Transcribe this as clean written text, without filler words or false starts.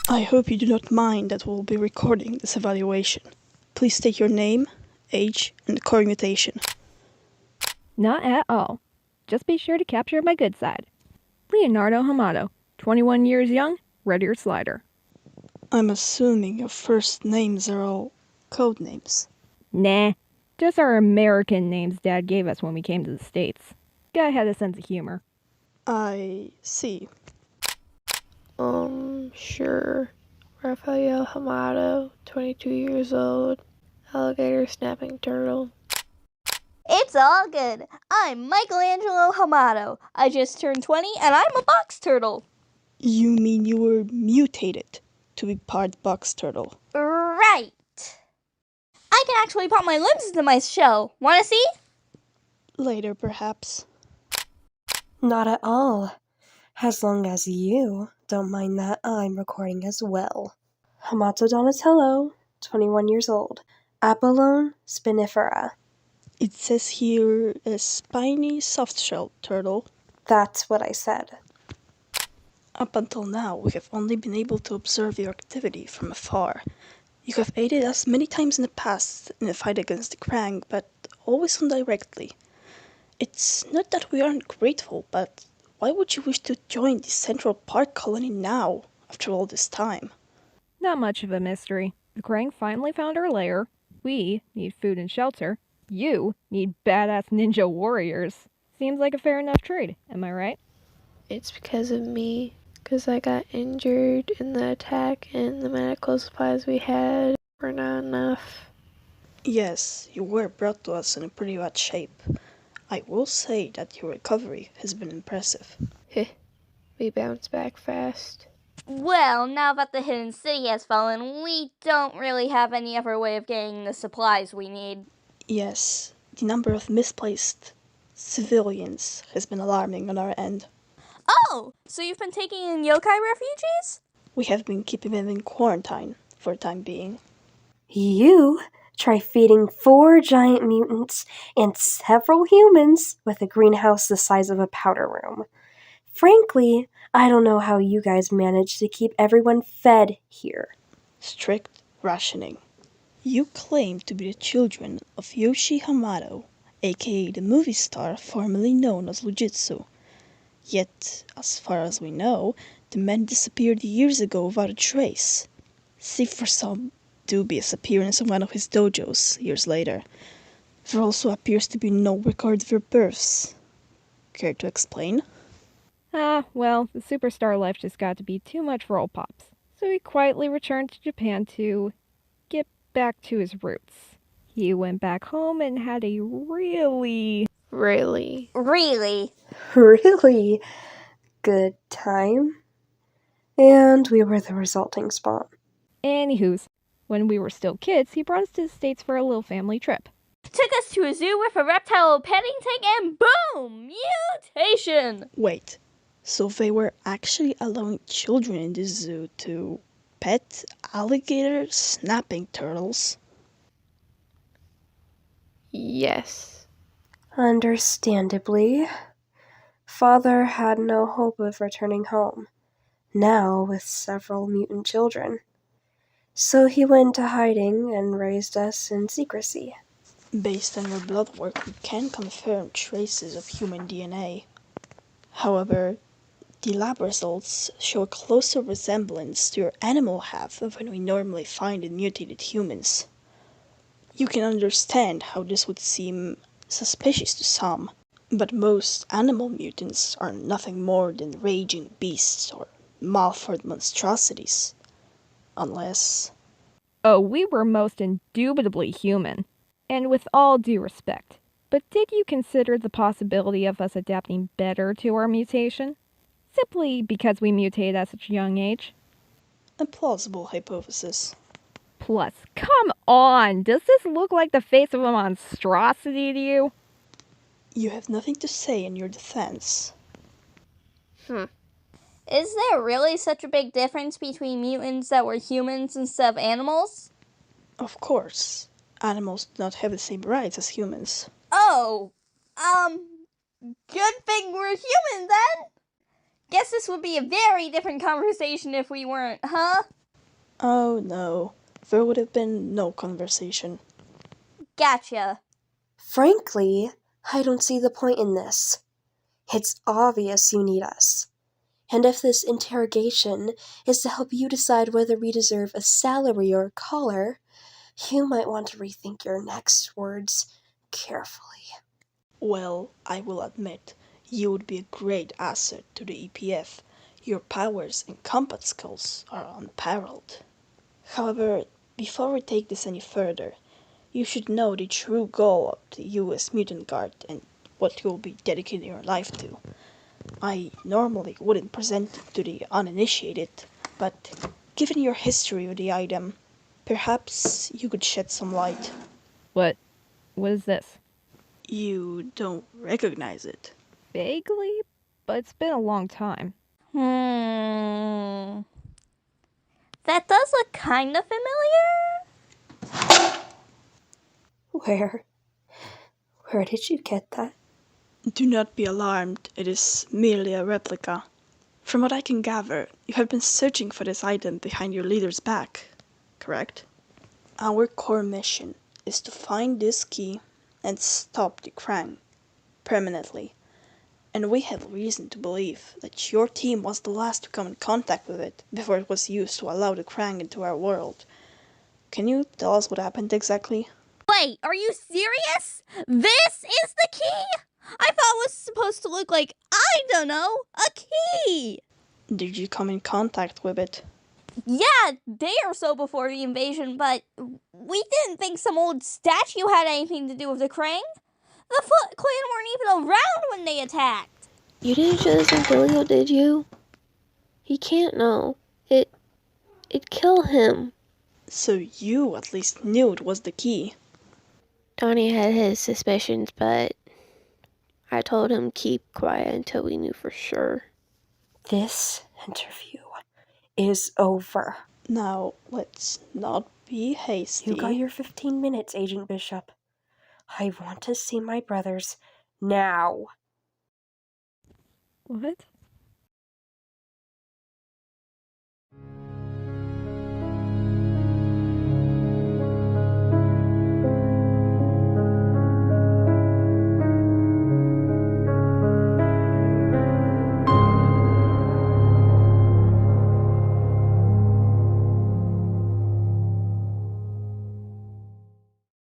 I hope you do not mind that we'll be recording this evaluation. Please state your name, age, and core mutation. Not at all. Just be sure to capture my good side. Leonardo Hamato, 21 years young, red ear slider. I'm assuming your first names are all code names. Nah, just our American names Dad gave us when we came to the States. Guy had a sense of humor. I see. Sure. Raphael Hamato, 22 years old, alligator snapping turtle. It's all good. I'm Michelangelo Hamato. I just turned 20 and I'm a box turtle. You mean you were mutated to be part box turtle? Right. I can actually pop my limbs into my shell. Wanna see? Later, perhaps. Not at all. As long as you don't mind that I'm recording as well. Hamato Donatello, 21 years old. Apollon spinifera. It says here a spiny soft-shelled turtle. That's what I said. Up until now, we have only been able to observe your activity from afar. You have aided us many times in the past in the fight against the Krang, but always indirectly. It's not that we aren't grateful, but why would you wish to join the Central Park colony now, after all this time? Not much of a mystery. The Krang finally found our lair. We need food and shelter. You need badass ninja warriors. Seems like a fair enough trade, am I right? It's because of me, because I got injured in the attack and the medical supplies we had were not enough. Yes, you were brought to us in a pretty bad shape. I will say that your recovery has been impressive. We bounced back fast. Well, now that the hidden city has fallen, we don't really have any other way of getting the supplies we need. Yes, the number of misplaced civilians has been alarming on our end. Oh, so you've been taking in yokai refugees? We have been keeping them in quarantine for the time being. You try feeding 4 giant mutants and several humans with a greenhouse the size of a powder room. Frankly, I don't know how you guys manage to keep everyone fed here. Strict rationing. You claim to be the children of Yoshi Hamato, aka the movie star formerly known as Lujitsu. Yet, as far as we know, the man disappeared years ago without a trace, save for some dubious appearance in one of his dojos years later. There also appears to be no record of their births. Care to explain? Well, the superstar life just got to be too much for old Pops. So he quietly returned to Japan to get back to his roots. He went back home and had a really Really? Really good time. And we were the resulting spawn. Anywho's, when we were still kids, he brought us to the States for a little family trip. Took us to a zoo with a reptile petting tank and boom! Mutation! Wait, so they were actually allowing children in the zoo to pet alligator snapping turtles? Yes. Understandably, Father had no hope of returning home, now with several mutant children. So he went into hiding and raised us in secrecy. Based on your blood work, we can confirm traces of human DNA. However, the lab results show a closer resemblance to your animal half than we normally find in mutated humans. You can understand how this would seem suspicious to some, but most animal mutants are nothing more than raging beasts or malformed monstrosities. Unless... Oh, we were most indubitably human. And with all due respect, but did you consider the possibility of us adapting better to our mutation? Simply because we mutated at such a young age? a plausible hypothesis. Plus, come on! Does this look like the face of a monstrosity to you? You have nothing to say in your defense. Is there really such a big difference between mutants that were humans instead of animals? Of course, animals do not have the same rights as humans. Oh, good thing we're human then. Guess this would be a very different conversation if we weren't, huh? Oh no, there would have been no conversation. Gotcha. Frankly, I don't see the point in this. It's obvious you need us. And if this interrogation is to help you decide whether we deserve a salary or a collar, you might want to rethink your next words carefully. Well, I will admit, you would be a great asset to the EPF. Your powers and combat skills are unparalleled. However, before we take this any further, you should know the true goal of the US Mutant Guard and what you'll be dedicating your life to. I normally wouldn't present it to the uninitiated, but given your history with the item, perhaps you could shed some light. What is this? You don't recognize it. Vaguely, but it's been a long time. That does look kind of familiar. Where did you get that? Do not be alarmed, it is merely a replica. From what I can gather, you have been searching for this item behind your leader's back, correct? Our core mission is to find this key and stop the Krang permanently. And we have reason to believe that your team was the last to come in contact with it before it was used to allow the Krang into our world. Can you tell us what happened exactly? Wait, are you serious? This is the key? I thought it was supposed to look like, I don't know, a key. Did you come in contact with it? Yeah, a day or so before the invasion, but we didn't think some old statue had anything to do with the Krang. The Foot Clan weren't even around when they attacked. You didn't show this on Billy, did you? He can't know. It'd kill him. So you at least knew it was the key. Donnie had his suspicions, but I told him keep quiet until we knew for sure. This interview is over. Now, let's not be hasty. You got your 15 minutes, Agent Bishop. I want to see my brothers now. What?